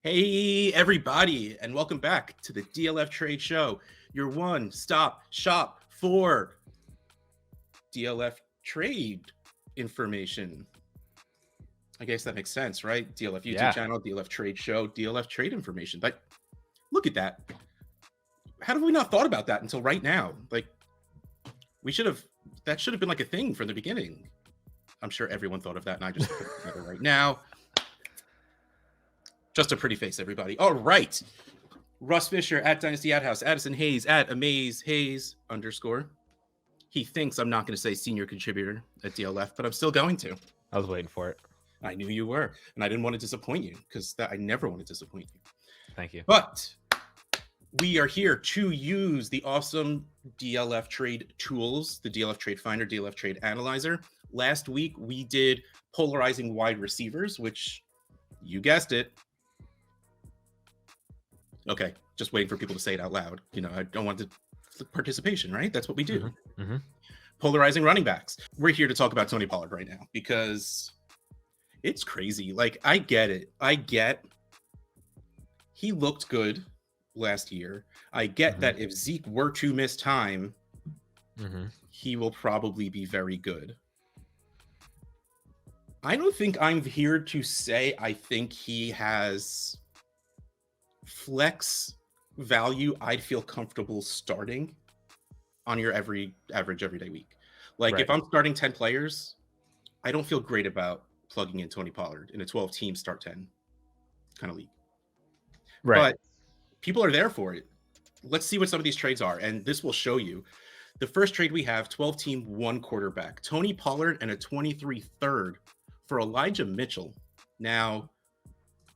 Hey, everybody, and welcome back to the DLF Trade Show, your one-stop shop for DLF trade information. I guess that makes sense, right? DLF YouTube Yeah, channel, DLF Trade Show, DLF trade information. But look at that. How have we not thought about that until right now? That should have been like a thing from the beginning. I'm sure everyone thought of that, and I just put it together right now. Just a pretty face, everybody. All right. Russ Fisher at Dynasty House, Addison Hayes at Amaze Hayes _. He thinks I'm not going to say senior contributor at DLF, but I'm still going to. I was waiting for it. I knew you were, and I didn't want to disappoint you because I never want to disappoint you. Thank you. But we are here to use the awesome DLF trade tools, the DLF Trade Finder, DLF Trade Analyzer. Last week, we did polarizing wide receivers, which you guessed it. Okay, just waiting for people to say it out loud. You know, I don't want the participation, right? That's what we do. Mm-hmm. Polarizing running backs. We're here to talk about Tony Pollard right now because it's crazy. Like, I get it. He looked good last year. I get that if Zeke were to miss time, he will probably be very good. I don't think I'm here to say I think he has flex value I'd feel comfortable starting on your average everyday week. Like, right. If I'm starting 10 players, I don't feel great about plugging in Tony Pollard in a 12-team start 10 kind of league. Right. But people are there for it. Let's see what some of these trades are, and this will show you. The first trade we have, 12-team, 1 quarterback. Tony Pollard and a 23 third for Elijah Mitchell. Now,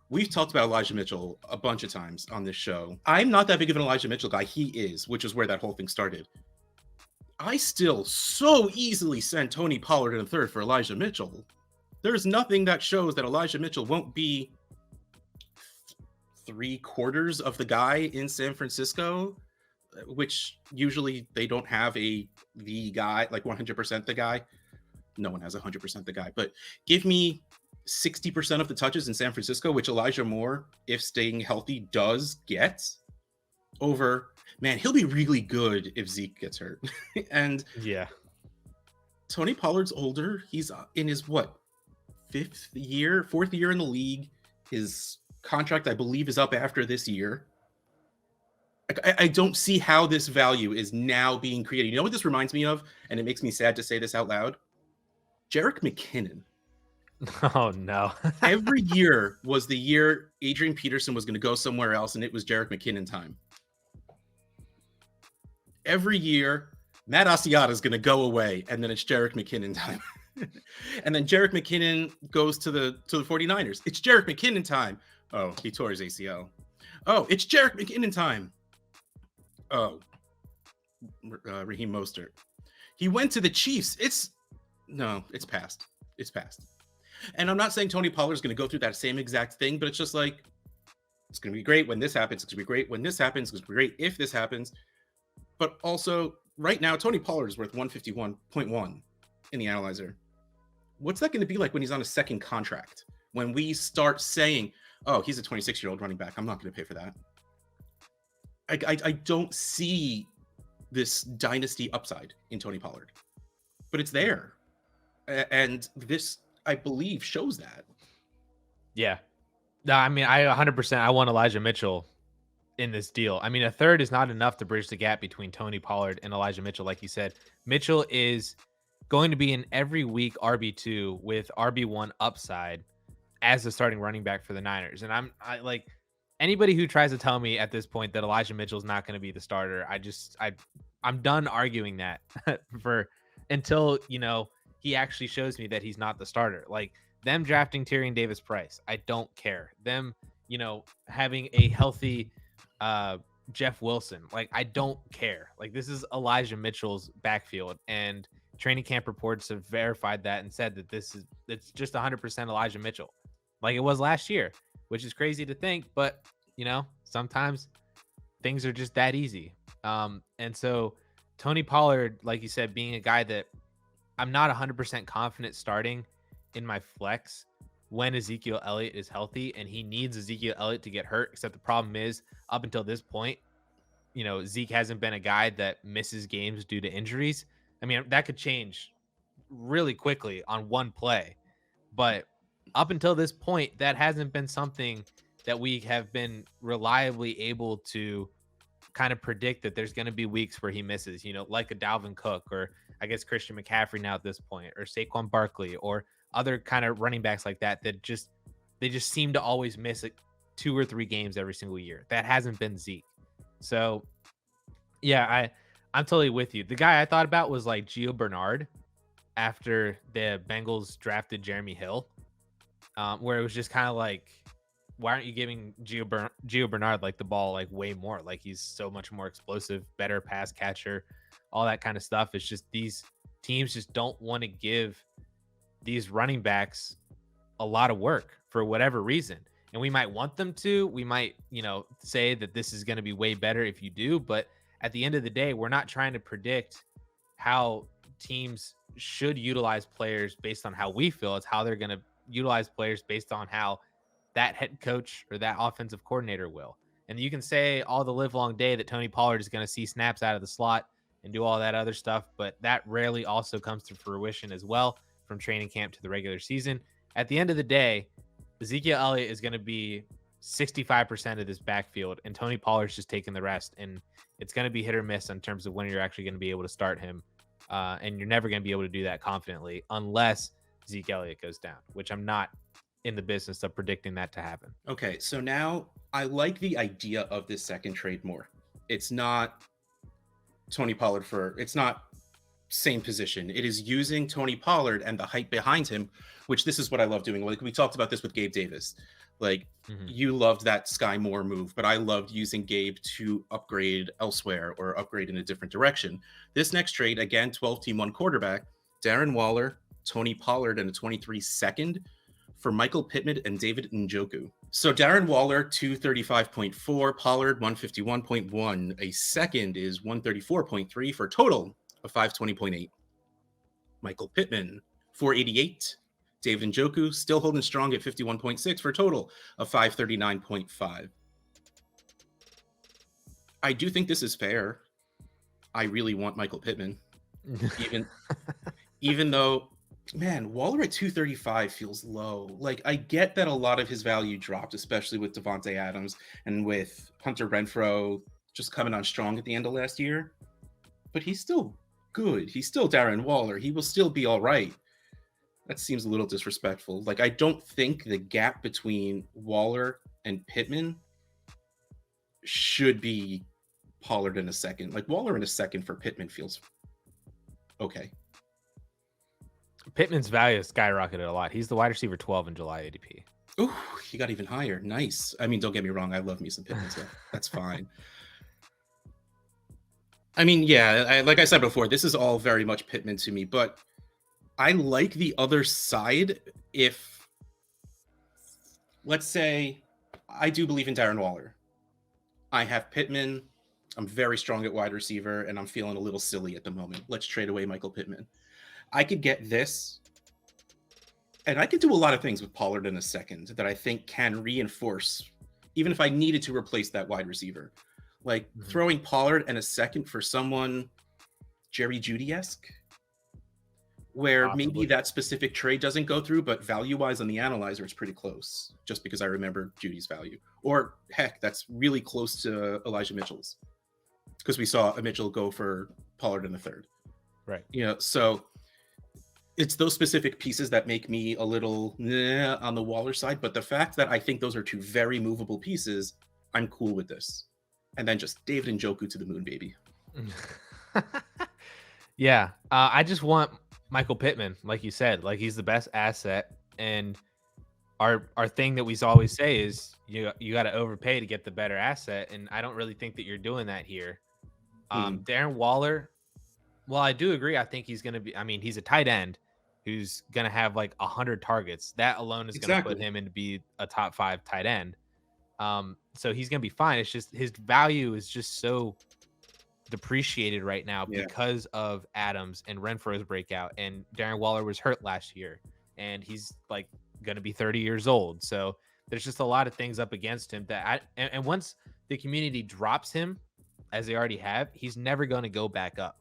we've talked about Elijah Mitchell a bunch of times on this show. I'm not that big of an Elijah Mitchell guy. He is, which is where that whole thing started. I still so easily send Tony Pollard in a third for Elijah Mitchell. There's nothing that shows that Elijah Mitchell won't be 3/4 of the guy in San Francisco, which usually they don't have the guy, like 100% the guy. No one has 100% the guy, but give me 60% of the touches in San Francisco, which Elijah Moore, if staying healthy, does get over. Man, he'll be really good if Zeke gets hurt. And yeah, Tony Pollard's older. He's in his fourth year in the league. His contract, I believe, is up after this year. I don't see how this value is now being created. You know what this reminds me of? And it makes me sad to say this out loud. Jerick McKinnon. Oh, no. Every year was the year Adrian Peterson was going to go somewhere else, and it was Jerick McKinnon time. Every year, Matt Asiata is going to go away, and then it's Jerick McKinnon time. And then Jerick McKinnon goes to the 49ers. It's Jerick McKinnon time. Oh, he tore his ACL. Oh, it's Jerick McKinnon time. Oh, Raheem Mostert. He went to the Chiefs. It's past. It's past. And I'm not saying Tony Pollard is going to go through that same exact thing, but it's just like, it's going to be great when this happens. It's going to be great when this happens. It's going to be great if this happens. But also, right now, Tony Pollard is worth 151.1 in the analyzer. What's that going to be like when he's on a second contract? When we start saying, oh, he's a 26-year-old running back, I'm not going to pay for that. I don't see this dynasty upside in Tony Pollard. But it's there. And this, I believe, shows that. Yeah. No, I mean, I 100%, I want Elijah Mitchell in this deal. I mean, a third is not enough to bridge the gap between Tony Pollard and Elijah Mitchell. Like you said, Mitchell is going to be in every week RB2 with RB1 upside as the starting running back for the Niners. And I like anybody who tries to tell me at this point that Elijah Mitchell is not going to be the starter. I'm done arguing that until, he actually shows me that he's not the starter. Like, them drafting Tyrion Davis-Price, I don't care. Them, having a healthy Jeff Wilson, like, I don't care. Like, this is Elijah Mitchell's backfield, and training camp reports have verified that and said that it's just 100% Elijah Mitchell, like it was last year, which is crazy to think, but sometimes things are just that easy. And so Tony Pollard, like you said, being a guy that I'm not 100% confident starting in my flex when Ezekiel Elliott is healthy, and he needs Ezekiel Elliott to get hurt. Except the problem is, up until this point, Zeke hasn't been a guy that misses games due to injuries. I mean, that could change really quickly on one play, but up until this point, that hasn't been something that we have been reliably able to kind of predict, that there's going to be weeks where he misses, like a Dalvin Cook, or I guess Christian McCaffrey now at this point, or Saquon Barkley, or other kind of running backs like that, they just seem to always miss 2 or 3 games every single year. That hasn't been Zeke. So yeah, I'm totally with you. The guy I thought about was like Gio Bernard after the Bengals drafted Jeremy Hill, where it was just kind of like, why aren't you giving Gio Bernard like the ball like way more? Like, he's so much more explosive, better pass catcher, all that kind of stuff. It's just these teams just don't want to give these running backs a lot of work for whatever reason. And we might want them to. We might, say that this is going to be way better if you do. But at the end of the day, we're not trying to predict how teams should utilize players based on how we feel. It's how they're going to utilize players based on how that head coach or that offensive coordinator will. And you can say all the live long day that Tony Pollard is going to see snaps out of the slot and do all that other stuff, but that rarely also comes to fruition as well, from training camp to the regular season. At the end of the day, Ezekiel Elliott is going to be 65% of this backfield, and Tony Pollard's just taking the rest. And it's going to be hit or miss in terms of when you're actually going to be able to start him. And you're never going to be able to do that confidently unless Zeke Elliott goes down, which I'm not in the business of predicting that to happen. Okay, so now I like the idea of this second trade more. It's not Tony Pollard it's not same position. It is using Tony Pollard and the hype behind him, which this is what I love doing. Like, we talked about this with Gabe Davis. Like, you loved that Sky Moore move, but I loved using Gabe to upgrade elsewhere or upgrade in a different direction. This next trade, again, 12-team 1 quarterback, Darren Waller, Tony Pollard, and a 23 second for Michael Pittman and David Njoku. So Darren Waller, 235.4, Pollard, 151.1. A second is 134.3 for a total of 520.8. Michael Pittman, 488. David Njoku still holding strong at 51.6 for a total of 539.5. I do think this is fair. I really want Michael Pittman. Even though, man, Waller at 235 feels low. Like, I get that a lot of his value dropped, especially with Devontae Adams and with Hunter Renfrow just coming on strong at the end of last year. But he's still good. He's still Darren Waller. He will still be all right. That seems a little disrespectful. Like, I don't think the gap between Waller and Pittman should be Pollard in a second. Like, Waller in a second for Pittman feels okay. Pittman's value has skyrocketed a lot. He's the wide receiver 12 in July ADP. Oh, he got even higher. Nice. I mean, don't get me wrong. I love me some Pittman, so that's fine. I mean, yeah, like I said before, this is all very much Pittman to me, but I like the other side. If, let's say, I do believe in Darren Waller. I have Pittman. I'm very strong at wide receiver, and I'm feeling a little silly at the moment. Let's trade away Michael Pittman. I could get this, and I could do a lot of things with Pollard in a second that I think can reinforce, even if I needed to replace that wide receiver. Like throwing Pollard in a second for someone Jerry Jeudy-esque, where Possibly. maybe that specific trade doesn't go through, but value-wise on the analyzer, it's pretty close, just because I remember Judy's value. Or, heck, that's really close to Elijah Mitchell's, because we saw a Mitchell go for Pollard in the third. Right. So it's those specific pieces that make me a little on the Waller side, but the fact that I think those are two very movable pieces, I'm cool with this. And then just David Njoku to the moon, baby. Yeah. I just want Michael Pittman, like you said. Like, he's the best asset. And our thing that we always say is you got to overpay to get the better asset. And I don't really think that you're doing that here. Darren Waller, well, I do agree. I think he's going to be, he's a tight end who's going to have like 100 targets. That alone is going to put him in to be a top 5 tight end. So he's going to be fine. It's just his value is just so depreciated right now because of Adams and Renfro's breakout. And Darren Waller was hurt last year, and he's like going to be 30 years old. So there's just a lot of things up against him and once the community drops him, as they already have, he's never going to go back up.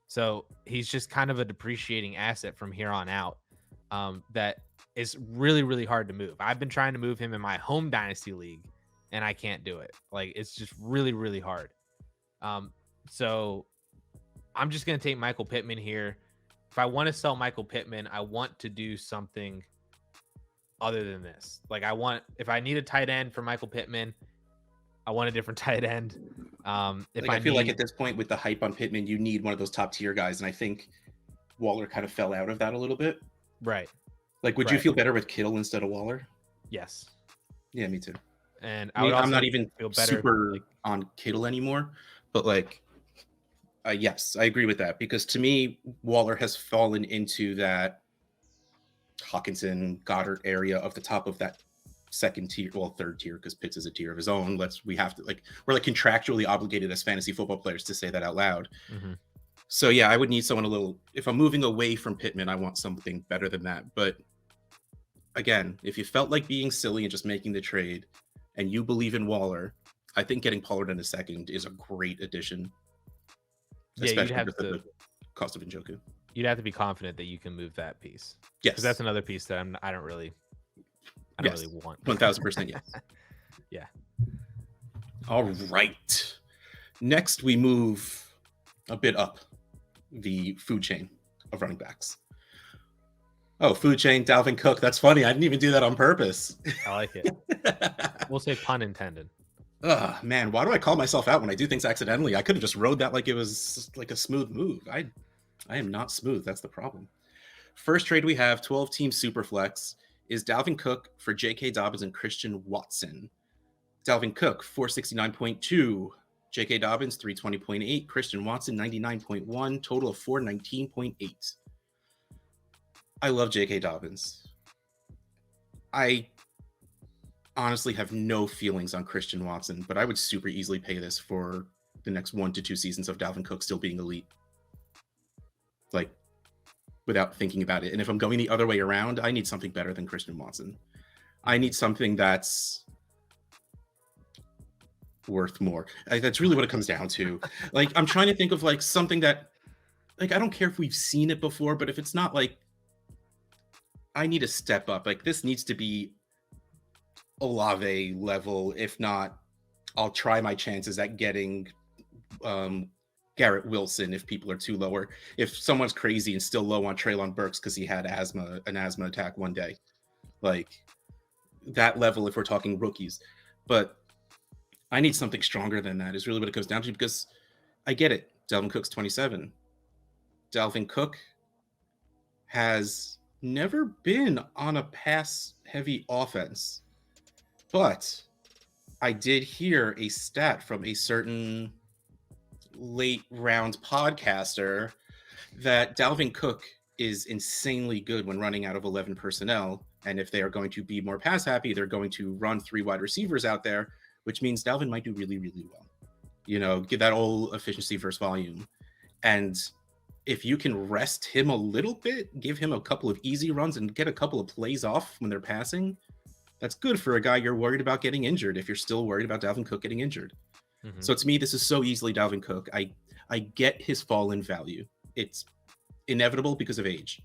So he's just kind of a depreciating asset from here on out. That is really, really hard to move. I've been trying to move him in my home dynasty league and I can't do it. Like, it's just really, really hard. So I'm just going to take Michael Pittman here. If I want to sell Michael Pittman, I want to do something other than this. Like, if I need a tight end for Michael Pittman, I want a different tight end. I feel like at this point with the hype on Pittman, you need one of those top tier guys. And I think Waller kind of fell out of that a little bit. Right. Like, would you feel better with Kittle instead of Waller? Yes. Yeah, me too. And I'm not even feel better super on Kittle anymore, but like, yes, I agree with that, because to me, Waller has fallen into that Hawkinson, Goddard area of the top of that second tier, well, third tier, because Pitts is a tier of his own. We're like contractually obligated as fantasy football players to say that out loud. Mm-hmm. So yeah, I would need someone if I'm moving away from Pittman, I want something better than that. But again, if you felt like being silly and just making the trade and you believe in Waller, I think getting Pollard in a second is a great addition. Yeah, especially because of the cost of Njoku. You'd have to be confident that you can move that piece. Yes. Because that's another piece that I don't really want. 1000% yes. Yeah. All right. Next, we move a bit up the food chain of running backs. Oh, food chain, Dalvin Cook. That's funny. I didn't even do that on purpose. I like it. We'll say pun intended. Man, why do I call myself out when I do things accidentally? I could have just rode that like it was like a smooth move. I am not smooth. That's the problem. First trade we have, 12-team Superflex, is Dalvin Cook for J.K. Dobbins and Christian Watson. Dalvin Cook, 469.2. J.K. Dobbins, 320.8. Christian Watson, 99.1. Total of 419.8. I love J.K. Dobbins. I honestly have no feelings on Christian Watson, but I would super easily pay this for the next 1 to 2 seasons of Dalvin Cook still being elite. Like, without thinking about it. And if I'm going the other way around, I need something better than Christian Watson. I need something that's worth more. That's really what it comes down to. Like, I'm trying to think of like something that, like, I don't care if we've seen it before, but if it's not, like, I need a step up. Like, this needs to be Olave level. If not, I'll try my chances at getting Garrett Wilson if people are too low, or if someone's crazy and still low on Treylon Burks because he had an asthma attack one day. Like, that level if we're talking rookies. But I need something stronger than that is really what it comes down to, because I get it. Dalvin Cook's 27. Dalvin Cook has never been on a pass-heavy offense. But I did hear a stat from a certain late-round podcaster that Dalvin Cook is insanely good when running out of 11 personnel. And if they are going to be more pass-happy, they're going to run 3 wide receivers out there, which means Dalvin might do really, really well. You know, get that old efficiency versus volume. And if you can rest him a little bit, give him a couple of easy runs and get a couple of plays off when they're passing, that's good for a guy you're worried about getting injured if you're still worried about Dalvin Cook getting injured. Mm-hmm. So to me, this is so easily Dalvin Cook. I get his fall in value. It's inevitable because of age.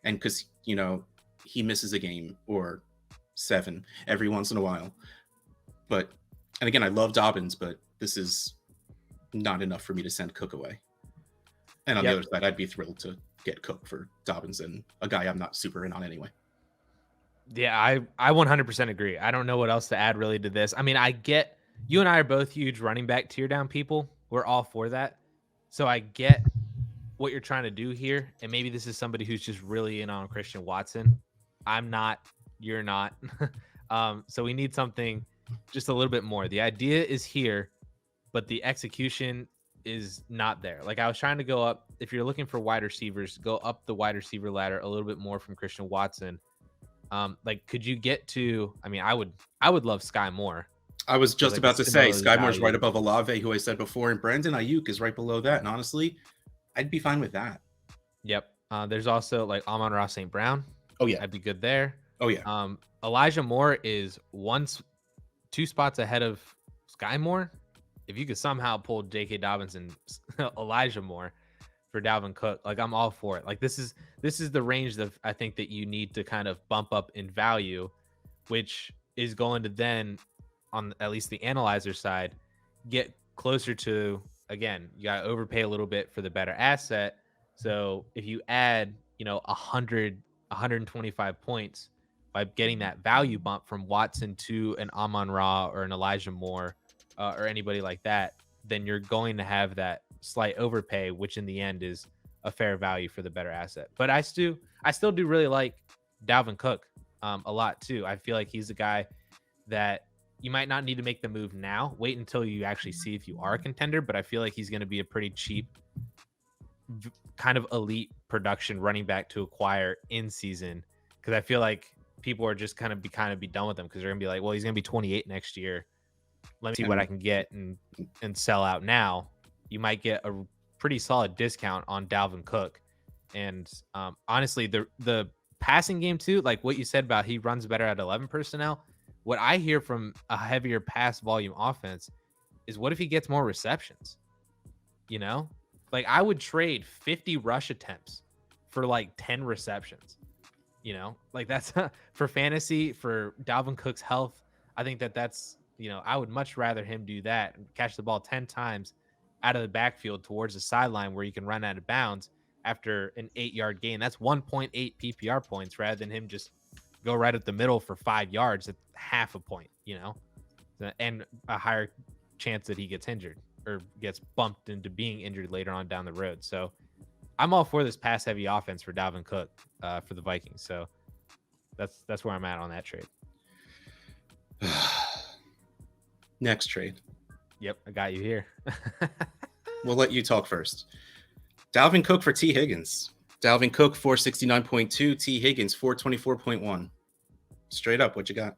And because, you know, he misses a game or 7 every once in a while. But, and again, I love Dobbins, but this is not enough for me to send Cook away. And on the other side, I'd be thrilled to get Cook for Dobbins and a guy I'm not super in on anyway. Yeah, I 100% agree. I don't know what else to add really to this. I mean, I get, you and I are both huge running back tear down people. We're all for that. So I get what you're trying to do here. And maybe this is somebody who's just really in on Christian Watson. I'm not, you're not. So we need something just a little bit more. The idea is here, but the execution is not there. Like, I was trying to go up, if you're looking for wide receivers, go up the wide receiver ladder a little bit more from Christian Watson. Like, could you get to, I mean, I would love Sky Moore. I was just about to say Sky Moore's right above Olave, who I said before, and Brandon Ayuk is right below that. And honestly, I'd be fine with that. Yep. There's also like Amon-Ra St. Brown. Oh yeah, I'd be good there. Oh yeah. Elijah Moore is two spots ahead of Sky Moore. If you could somehow pull J.K. Dobbins and Elijah Moore for Dalvin Cook, like I'm all for it. Like this is the range that I think that you need to kind of bump up in value, which is going to then, on at least the analyzer side, get closer to, again, you got to overpay a little bit for the better asset. So if you add, 125 points by getting that value bump from Watson to an Amon-Ra or an Elijah Moore or anybody like that, then you're going to have that slight overpay, which in the end is a fair value for the better asset. But I still do really like Dalvin Cook a lot too. I feel like he's a guy that you might not need to make the move now. Wait until you actually see if you are a contender. But I feel like he's going to be a pretty cheap, kind of elite production running back to acquire in season. Because I feel like people are just kind of be done with him because they're going to be like, well, he's going to be 28 next year. Let me see what I can get and sell out now. You might get a pretty solid discount on Dalvin Cook. And honestly, the passing game too, like what you said about he runs better at 11 personnel. What I hear from a heavier pass volume offense is, what if he gets more receptions? Like I would trade 50 rush attempts for like 10 receptions. Like that's for fantasy, for Dalvin Cook's health. I think that's, I would much rather him do that and catch the ball 10 times out of the backfield towards the sideline where you can run out of bounds after an 8-yard gain. That's 1.8 PPR points rather than him just go right at the middle for 5 yards at half a point, and a higher chance that he gets injured or gets bumped into being injured later on down the road. So I'm all for this pass heavy offense for Dalvin Cook for the Vikings. So that's where I'm at on that trade. Next trade. Yep, I got you here. We'll let you talk first. Dalvin Cook for T. Higgins. Dalvin Cook 469.2, T. Higgins 424.1. Straight up, what you got?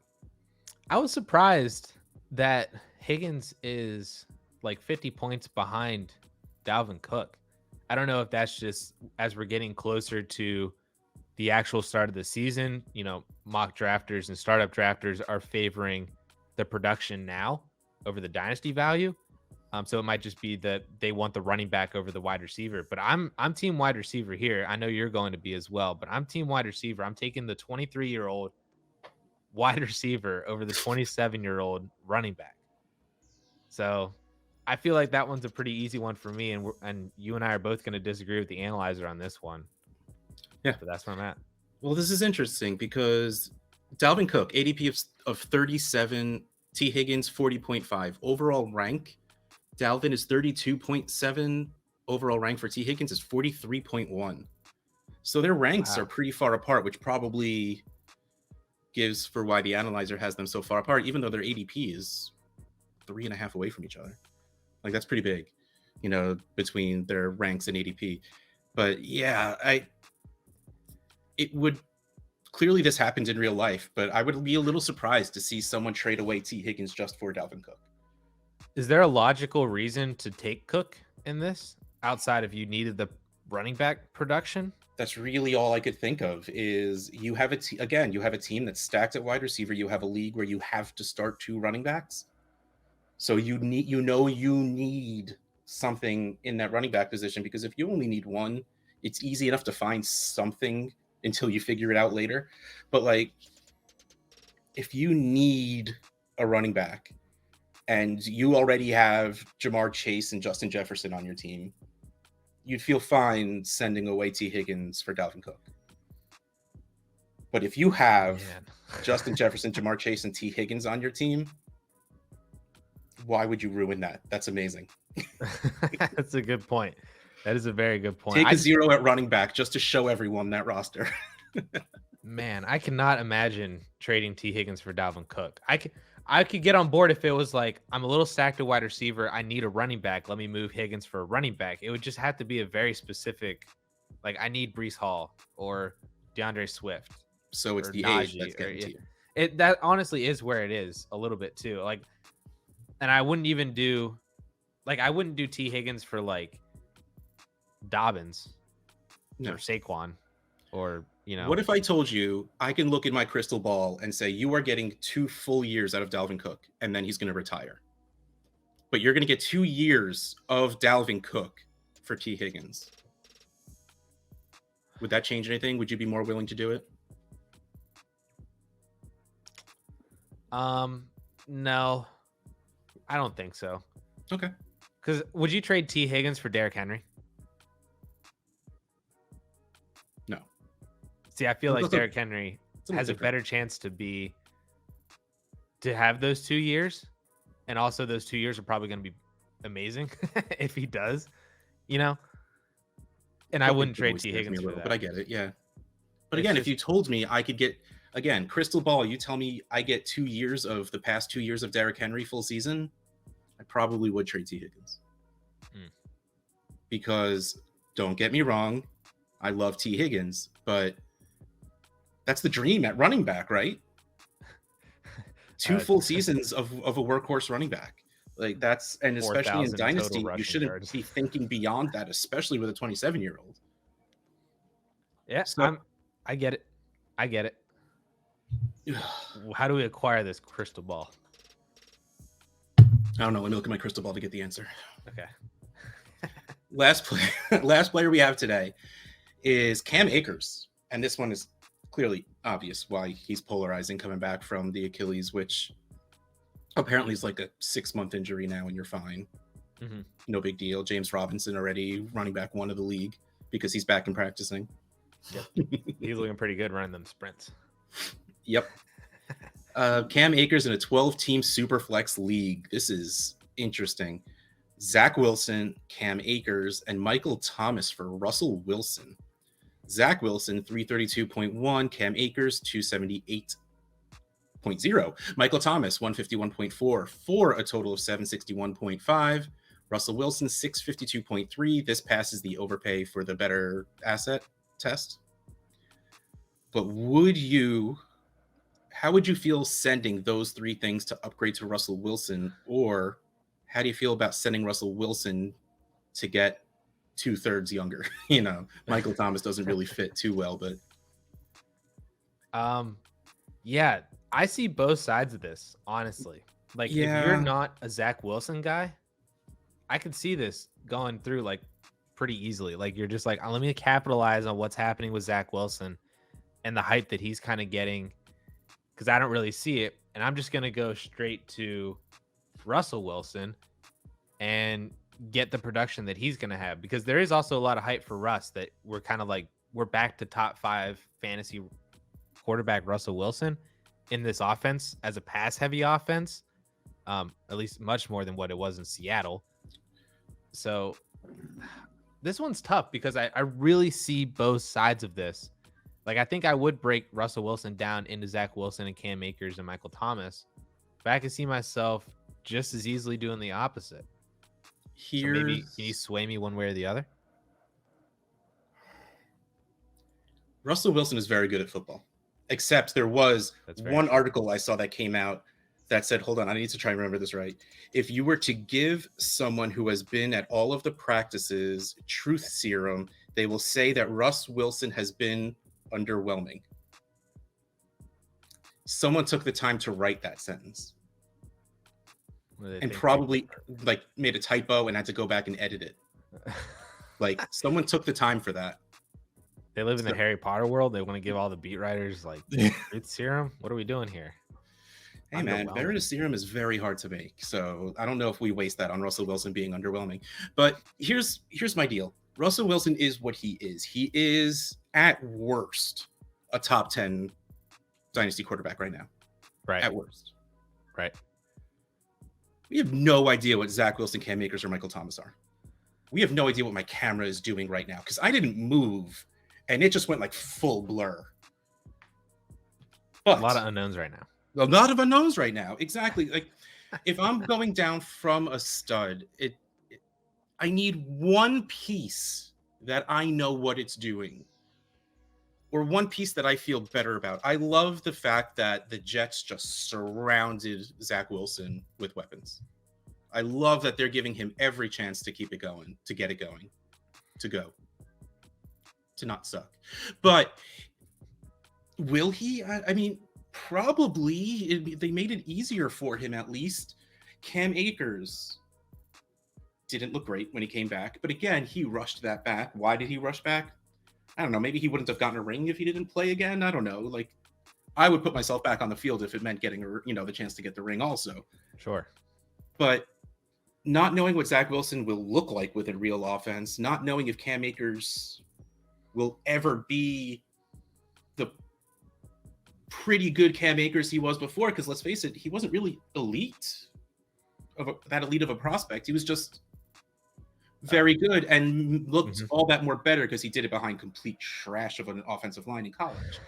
I was surprised that Higgins is like 50 points behind Dalvin Cook. I don't know if that's just as we're getting closer to the actual start of the season, mock drafters and startup drafters are favoring the production now over the dynasty value. So it might just be that they want the running back over the wide receiver. But I'm team wide receiver here. I know you're going to be as well, but I'm team wide receiver. I'm taking the 23-year-old wide receiver over the 27-year-old running back. So I feel like that one's a pretty easy one for me. And you and I are both going to disagree with the analyzer on this one. Yeah. But that's where I'm at. Well, this is interesting because Dalvin Cook, ADP of 37, T. Higgins 40.5. Overall rank, Dalvin is 32.7. Overall rank for T. Higgins is 43.1. So their ranks are pretty far apart, which probably gives for why the analyzer has them so far apart, even though their ADP is 3.5 away from each other. Like that's pretty big, between their ranks and ADP. But yeah, it would clearly this happened in real life, but I would be a little surprised to see someone trade away T. Higgins just for Dalvin Cook. Is there a logical reason to take Cook in this outside of you needed the running back production? That's really all I could think of is you have you have a team that's stacked at wide receiver. You have a league where you have to start 2 running backs. So you need something in that running back position, because if you only need one, it's easy enough to find something until you figure it out later. But like, if you need a running back and you already have Jamar Chase and Justin Jefferson on your team, you'd feel fine sending away T. Higgins for Dalvin Cook. But if you have Justin Jefferson, Jamar Chase, and T. Higgins on your team, why would you ruin that? That's amazing. That's a good point. That is a very good point. Take a 0 at running back just to show everyone that roster. Man, I cannot imagine trading T. Higgins for Dalvin Cook. I could get on board if it was like, I'm a little stacked at wide receiver. I need a running back. Let me move Higgins for a running back. It would just have to be a very specific, like I need Breece Hall or DeAndre Swift. So it's the age that's getting to you. That honestly is where it is a little bit too. Like, and I wouldn't do T. Higgins for like Dobbins or Saquon or You know, What if I told you I can look in my crystal ball and say you are getting 2 full years out of Dalvin Cook, and then he's going to retire? But you're going to get 2 years of Dalvin Cook for T. Higgins. Would that change anything? Would you be more willing to do it? No, I don't think so. Okay. Because would you trade T. Higgins for Derrick Henry? No. See, I feel like Also, Derrick Henry it's a little has a different. better chance to have those 2 years, and also those 2 years are probably going to be amazing if he does, you know. And I wouldn't trade T. Higgins for that. But I get it, yeah. But It's again, if just- you told me I could get, again, crystal ball, you tell me I get 2 years of the past 2 years of Derrick Henry full season, I probably would trade T. Higgins. Because don't get me wrong, I love T. Higgins, but that's the dream at running back, right? 2 full seasons of a workhorse running back. Like that's, and especially in 4,000 Dynasty, total you rushing shouldn't yards. be thinking beyond that, especially with a 27-year-old. Yeah, So- I get it. I get it. How do we acquire this crystal ball? I don't know. Let me look at my crystal ball to get the answer. Okay. Last player we have today is Cam Akers, and this one is clearly obvious why he's polarizing, coming back from the Achilles, which apparently is like a 6-month injury now, and you're fine. Mhm. No big deal. James Robinson already running back 1 of the league because he's back and practicing. He's looking pretty good running them sprints. Yep. Cam Akers in a 12-team super flex league. This is interesting. Zach Wilson, Cam Akers, and Michael Thomas for Russell Wilson. Zach Wilson, 332.1. Cam Akers, 278.0. Michael Thomas, 151.4 for a total of 761.5. Russell Wilson, 652.3. This passes the overpay for the better asset test. But how would you feel sending those 3 things to upgrade to Russell Wilson? Or how do you feel about sending Russell Wilson to get 2/3 younger? You know, Michael Thomas doesn't really fit too well, but yeah, I see both sides of this, honestly. Like, if you're not a Zach Wilson guy, I could see this going through like pretty easily. Like, you're just like, oh, let me capitalize on what's happening with Zach Wilson and the hype that he's kind of getting, because I don't really see it. And I'm just going to go straight to Russell Wilson and get the production that he's going to have, because there is also a lot of hype for Russ that we're kind of like, we're back to top 5 fantasy quarterback Russell Wilson in this offense as a pass heavy offense, at least much more than what it was in Seattle. So this one's tough because I really see both sides of this. Like, I think I would break Russell Wilson down into Zach Wilson and Cam Akers and Michael Thomas, but I can see myself just as easily doing the opposite. So maybe can you sway me one way or the other? Russell Wilson is very good at football, except there was one article I saw that came out that said, hold on, I need to try and remember this right. If you were to give someone who has been at all of the practices truth serum, they will say that Russ Wilson has been underwhelming. Someone took the time to write that sentence and probably like made a typo and had to go back and edit it. Like, someone took the time for that. They live in the Harry Potter world. They want to give all the beat writers like truth serum. What are we doing here? Hey man, Veritas serum is very hard to make, so I don't know if we waste that on Russell Wilson being underwhelming. But here's my deal. Russell Wilson is what he is. He is at worst a top 10 dynasty quarterback right now. Right. At worst. Right. We have no idea what Zach Wilson, Cam Akers, or Michael Thomas are. We have no idea what my camera is doing right now because I didn't move and it just went like full blur. But a lot of unknowns right now. A lot of unknowns right now. Exactly. Like, if I'm going down from a stud, I need one piece that I know what it's doing, or one piece that I feel better about. I love the fact that the Jets just surrounded Zach Wilson with weapons. I love that they're giving him every chance to keep it going, to get it going, to go, to not suck. But Will he? I mean, probably. They made it easier for him at least. Cam Akers didn't look great when he came back, but again, he rushed that back. Why did he rush back? I don't know. Maybe he wouldn't have gotten a ring if he didn't play again. I don't know. Like, I would put myself back on the field if it meant getting the chance to get the ring also. Sure. But not knowing what Zach Wilson will look like with a real offense, not knowing if Cam Akers will ever be the pretty good Cam Akers he was before, because let's face it, he wasn't really that elite of a prospect. He was just very good and looked all that more better because he did it behind complete trash of an offensive line in college.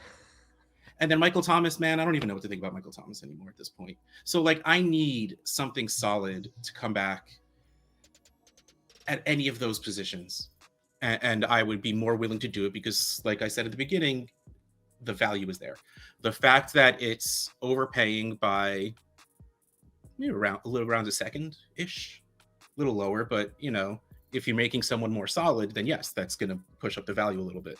And then Michael Thomas, man, I don't even know what to think about Michael Thomas anymore at this point. So, like, I need something solid to come back at any of those positions. And I would be more willing to do it because, like I said at the beginning, the value is there. The fact that it's overpaying by around a second-ish, a little lower, but, if you're making someone more solid, then yes, that's going to push up the value a little bit.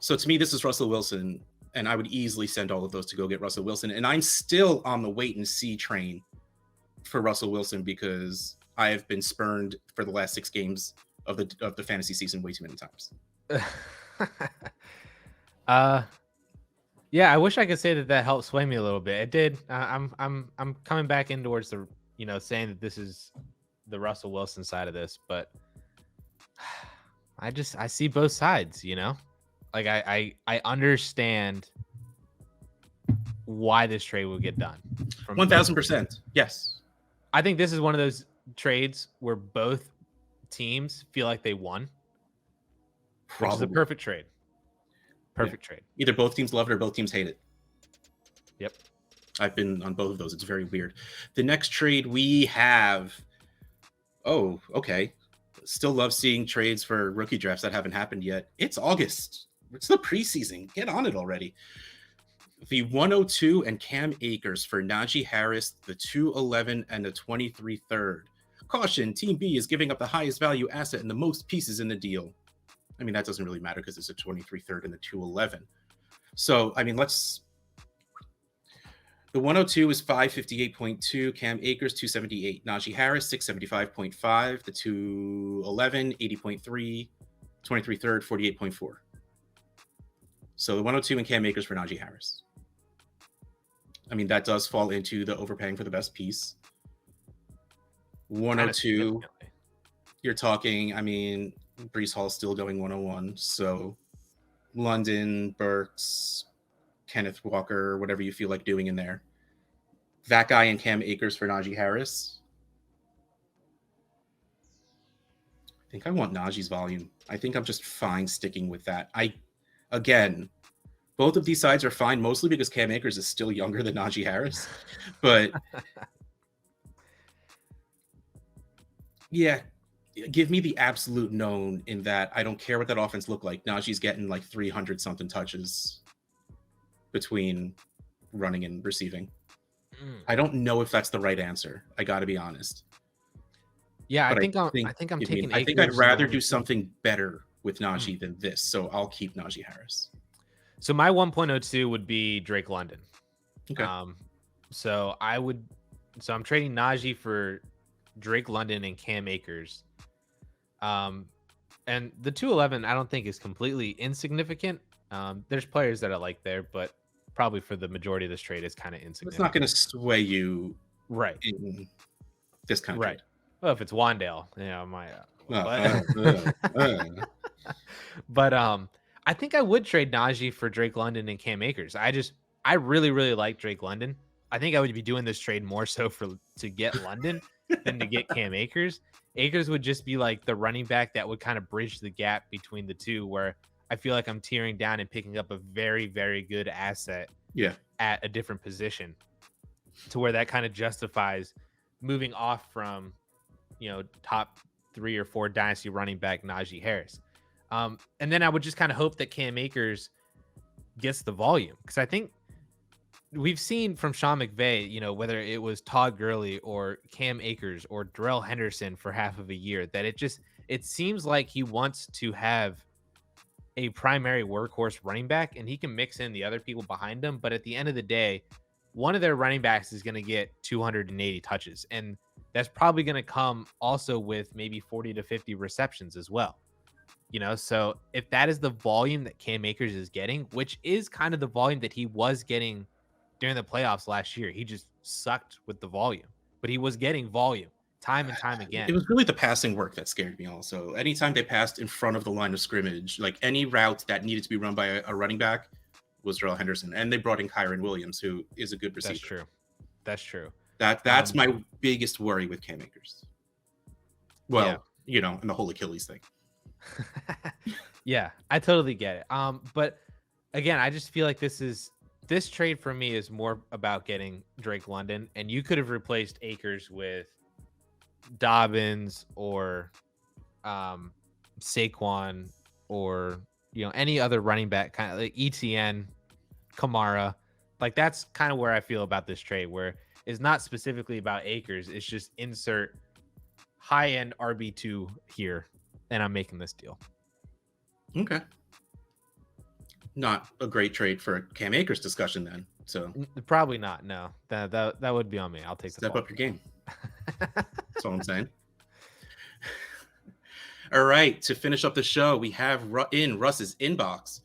So to me, this is Russell Wilson, and I would easily send all of those to go get Russell Wilson. And I'm still on the wait and see train for Russell Wilson because I have been spurned for the last 6 games of the fantasy season way too many times. Yeah, I wish I could say that helped sway me a little bit. It did. I'm coming back in towards the saying that this is the Russell Wilson side of this, but I see both sides, like I understand why this trade will get done. 1,000%. Yes. I think this is one of those trades where both teams feel like they won. Probably. Which is a perfect trade. Perfect trade. Either both teams love it or both teams hate it. Yep. I've been on both of those. It's very weird. The next trade we have. Oh, okay. Still love seeing trades for rookie drafts that haven't happened yet. It's August. It's the preseason. Get on it already. The 102 and Cam Akers for Najee Harris, the 211 and the 23 third. Caution, Team B is giving up the highest value asset and the most pieces in the deal. I mean, that doesn't really matter because it's a 23 third and the 211. So, I mean, the 102 is 558.2, Cam Akers 278, Najee Harris 675.5, the 211 80.3, 23 third 48.4. So the 102 and Cam Akers for Najee Harris. I mean, that does fall into the overpaying for the best piece. 102, you're talking, I mean, Breece Hall's still going 101. So London, Burks, Kenneth Walker, whatever you feel like doing in there. That guy and Cam Akers for Najee Harris. I think I want Najee's volume. I think I'm just fine sticking with that. Again, both of these sides are fine, mostly because Cam Akers is still younger than Najee Harris. But yeah, give me the absolute known in that I don't care what that offense looked like. Najee's getting like 300 something touches between running and receiving. I don't know if that's the right answer. I got to be honest. Yeah, I think I'm taking. I think I'd rather do something better with Najee than this, so I'll keep Najee Harris. So my 1.02 would be Drake London. Okay. So I'm trading Najee for Drake London and Cam Akers. And the 211 I don't think is completely insignificant. There's players that I like there, but probably for the majority of this trade is kind of insignificant. It's not going to sway you, right? In this kind of right. trade. Well, if it's Wandale, but I think I would trade Najee for Drake London and Cam Akers. I really, really like Drake London. I think I would be doing this trade more so to get London than to get Cam Akers. Akers would just be like the running back that would kind of bridge the gap between the two, where I feel like I'm tearing down and picking up a very, very good asset at a different position, to where that kind of justifies moving off from, top 3 or 4 dynasty running back Najee Harris. And then I would just kind of hope that Cam Akers gets the volume, because I think we've seen from Sean McVay, whether it was Todd Gurley or Cam Akers or Darrell Henderson for half of a year, that it seems like he wants to have a primary workhorse running back, and he can mix in the other people behind him. But at the end of the day, one of their running backs is going to get 280 touches, and that's probably going to come also with maybe 40 to 50 receptions as well. So if that is the volume that Cam Akers is getting, which is kind of the volume that he was getting during the playoffs last year, he just sucked with the volume, but he was getting volume time and time again. It was really the passing work that scared me also. Anytime they passed in front of the line of scrimmage, like any route that needed to be run by a running back was Darrell Henderson. And they brought in Kyron Williams, who is a good receiver. That's true. That's my biggest worry with Cam Akers. Well, and the whole Achilles thing. Yeah, I totally get it. But again, I just feel like this trade for me is more about getting Drake London, and you could have replaced Akers with Dobbins or Saquon or any other running back, kind of like ETN, Kamara. Like that's kind of where I feel about this trade, where it's not specifically about Akers. It's just insert high-end RB2 here, and I'm making this deal. Okay. Not a great trade for a Cam Akers discussion then. So probably not. No, that would be on me. I'll take step up your game. That's all I'm saying. All right, to finish up the show, we have in Russ's inbox,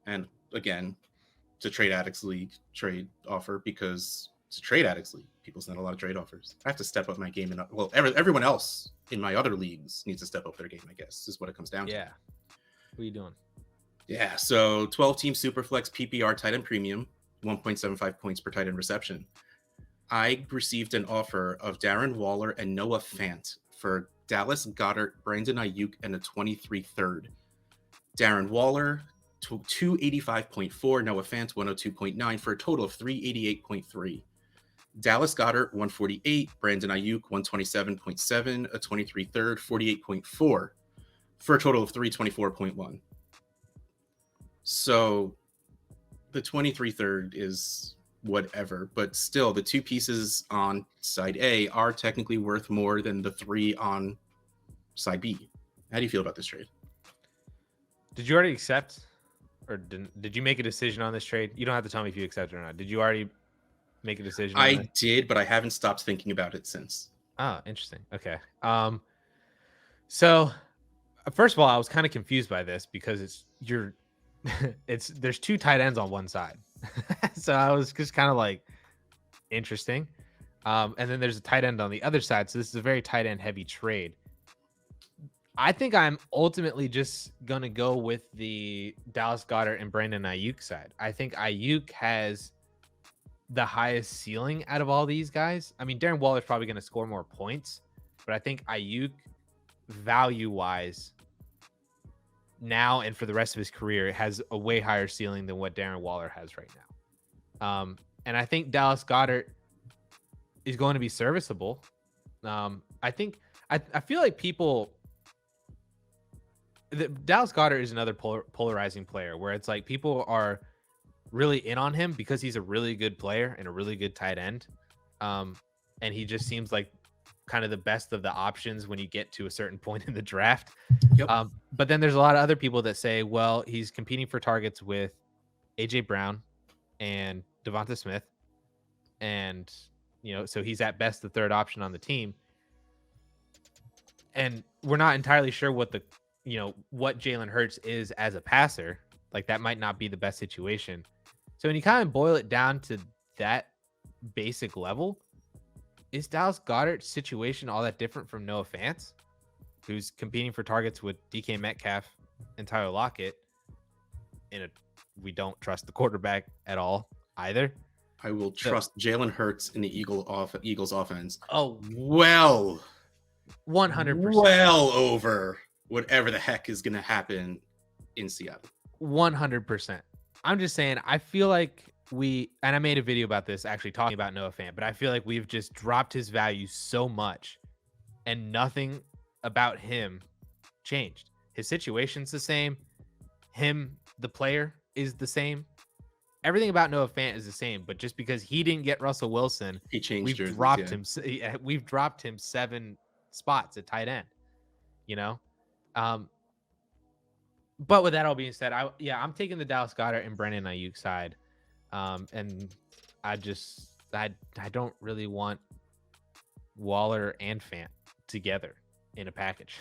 and again, it's a Trade Addicts League trade offer because it's a Trade Addicts League. People send a lot of trade offers. I have to step up my game, and well, everyone else in my other leagues needs to step up their game. I guess is what it comes down to. Yeah. What are you doing? Yeah, so 12-team Superflex PPR tight end premium, 1.75 points per tight end reception. I received an offer of Darren Waller and Noah Fant for Dallas Goedert, Brandon Ayuk, and a 23 third. Darren Waller, 285.4, Noah Fant, 102.9, for a total of 388.3. Dallas Goedert, 148, Brandon Ayuk, 127.7, a 23 third, 48.4, for a total of 324.1. So the 23 third is whatever, but still the two pieces on side A are technically worth more than the three on side B. How do you feel about this trade? Did you already accept, or did you make a decision on this trade? You don't have to tell me if you accept it or not. Did you already make a decision? I did, but I haven't stopped thinking about it since. Oh, interesting. Okay. So first of all, I was kind of confused by this because there's two tight ends on one side. So I was just kind of like, interesting. And then there's a tight end on the other side. So this is a very tight end heavy trade. I think I'm ultimately just going to go with the Dallas Goedert and Brandon Ayuk side. I think Ayuk has the highest ceiling out of all these guys. I mean, Darren Waller is probably going to score more points, but I think Ayuk value-wise now and for the rest of his career has a way higher ceiling than what Darren Waller has right now. And I think Dallas Goedert is going to be serviceable. I feel like Dallas Goedert is another polarizing player where it's like people are really in on him because he's a really good player and a really good tight end. And he just seems like kind of the best of the options when you get to a certain point in the draft. Yep. But then there's a lot of other people that say, well, he's competing for targets with AJ Brown and Devonta Smith. And, so he's at best the third option on the team. And we're not entirely sure what what Jalen Hurts is as a passer. Like that might not be the best situation. So when you kind of boil it down to that basic level, is Dallas Goedert's situation all that different from Noah Fant, who's competing for targets with DK Metcalf and Tyler Lockett? We don't trust the quarterback at all either. I will trust Jalen Hurts in the Eagles offense. Oh, well, 100%. Well over whatever the heck is going to happen in Seattle. 100%. I'm just saying, I feel like and I made a video about this actually talking about Noah Fant, but I feel like we've just dropped his value so much and nothing about him changed. His situation's the same. Him, the player, is the same. Everything about Noah Fant is the same, but just because he didn't get Russell Wilson, he changed. We've dropped him. We've dropped him 7 spots at tight end. But with that all being said, I'm taking the Dallas Goedert and Brandon Ayuk side. And I don't really want Waller and Fant together in a package.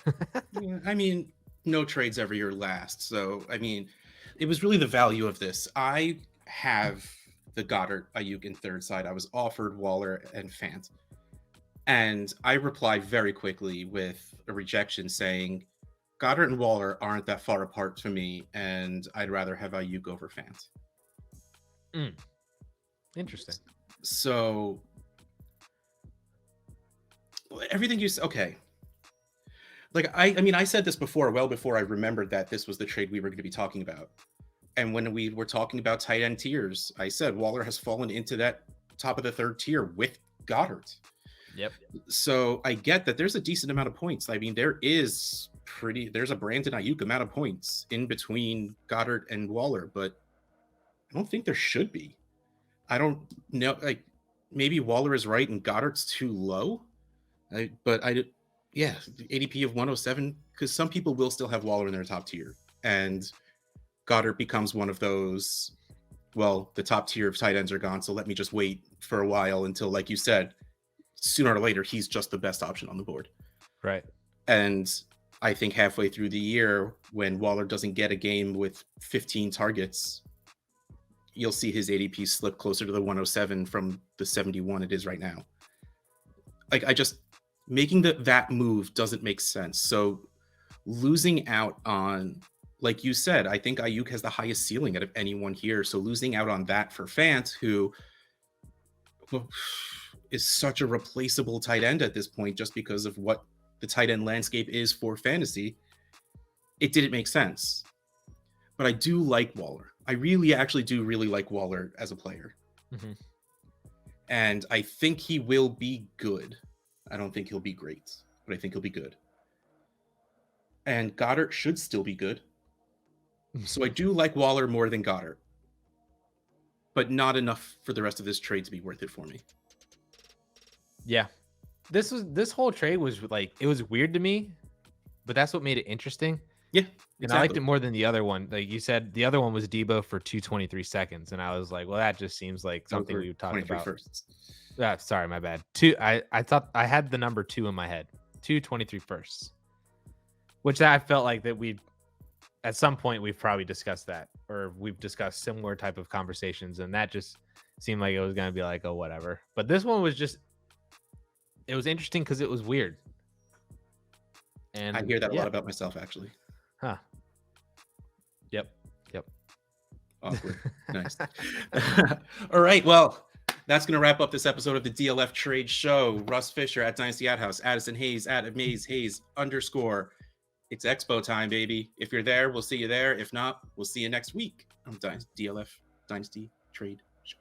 Yeah, I mean, no trades ever your last. So, I mean, it was really the value of this. I have the Goddard, Ayuk in third side. I was offered Waller and Fant. And I replied very quickly with a rejection saying, Goddard and Waller aren't that far apart to me, and I'd rather have Ayuk over Fant. Interesting. So, everything you said, okay. Like, I mean, I said this before, well before I remembered that this was the trade we were going to be talking about. And when we were talking about tight end tiers, I said Waller has fallen into that top of the third tier with Goddard. Yep. So I get that there's a decent amount of points. I mean, there's a Brandon Ayuk amount of points in between Goddard and Waller, but I don't think there should be. I don't know. Like, maybe Waller is right and Goddard's too low. Yeah, ADP of 107, because some people will still have Waller in their top tier. And Goddard becomes one of those, well, the top tier of tight ends are gone, so let me just wait for a while until, like you said, sooner or later, he's just the best option on the board. Right. And I think halfway through the year, when Waller doesn't get a game with 15 targets, you'll see his ADP slip closer to the 107 from the 71 it is right now. Like, making that move doesn't make sense. So losing out on, like you said, I think Ayuk has the highest ceiling out of anyone here. So losing out on that for Fant, who is such a replaceable tight end at this point, just because of what the tight end landscape is for fantasy, it didn't make sense. But I do like Waller. I actually do really like Waller as a player. Mm-hmm. And I think he will be good. I don't think he'll be great, but I think he'll be good. And Goddard should still be good. So I do like Waller more than Goddard, but not enough for the rest of this trade to be worth it for me. Yeah. This whole trade was like, it was weird to me, but that's what made it interesting. Yeah. Exactly. And I liked it more than the other one. Like you said, the other one was Debo for 223 seconds. And I was like, well, that just seems like something we would talk about. Firsts. Sorry, my bad. I thought I had the number 2 in my head. 223 firsts. Which I felt like that at some point we've probably discussed that, or we've discussed similar type of conversations, and that just seemed like it was going to be like, oh, whatever. But this one was it was interesting because it was weird. And I hear that a lot about myself, actually. Huh. Yep. Awkward. Nice. All right. Well, that's going to wrap up this episode of the DLF Trade Show. Russ Fisher at Dynasty Ad House, Addison Hayes at Amaze Hayes _ It's Expo time, baby. If you're there, we'll see you there. If not, we'll see you next week on DLF Dynasty Trade Show.